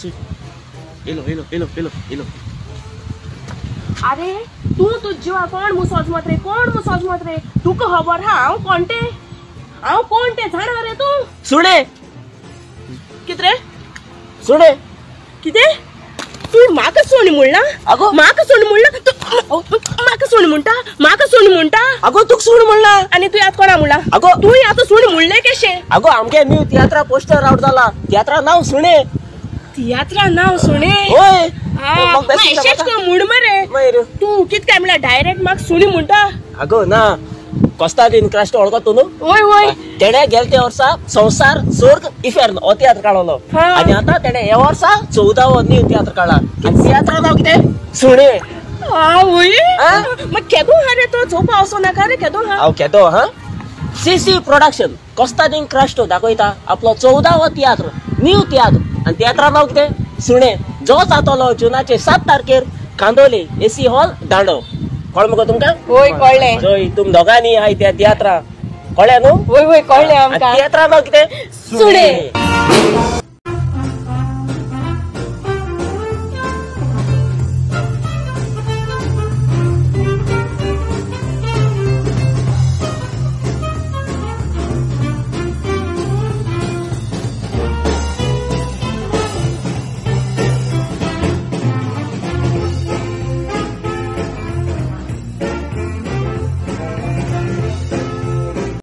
इलो इलो इलो इलो इलो अरे तू तुझ्या कोण मुसोज मत रे तुका खबर हा हांव कोणते जाणा रे तू सुणे कित रे सुणे किते तू म्हाका सोनी म्हणला अगो म्हाका सोनी म्हणटा अगो तुक सुण म्हणला आणि तू यात कोणा म्हणला अगो तू यात सोनी म्हणले कशे अगो आमगे न्यू तियात्रा पोस्टर आउट जाला तियात्रा नाव सुणे तियात्रा नाव सुणे होय एशेच को मुड मरे तू कित काय म्हणला डायरेक्ट म्हाका सोनी म्हणटा अगो ना कोस्तादीन क्रास्ट वळखतो न्हू होय तेणे गेल ते वर्सा संसार स्वर्ग इफेर हो तियात्र काढलो आणि आता तेणे हे वर्सा 14वो न्यू तियात्र काढला आणि तियात्रा नाव कितें सुणे मग केदो हा रे तो झोपा असो नाका रे केदो हा हांव केदो हा सीसी प्रोडक्शन कोस्तादीन क्रास्ट दाखयता आपलो 14वो तियात्र न्यू तियात्र आणि तियात्रा नाव कितें सुणे जो जातलो जुनाचे 7 तारखेर कांदोली एसी हॉल दांडो कळ मगो तुमकां होय कळले जय तुम दोगांनी हाय त्या तियात्रा कळ्या न्हू होय कळले आमकां तियात्रा नाव कितें सुणे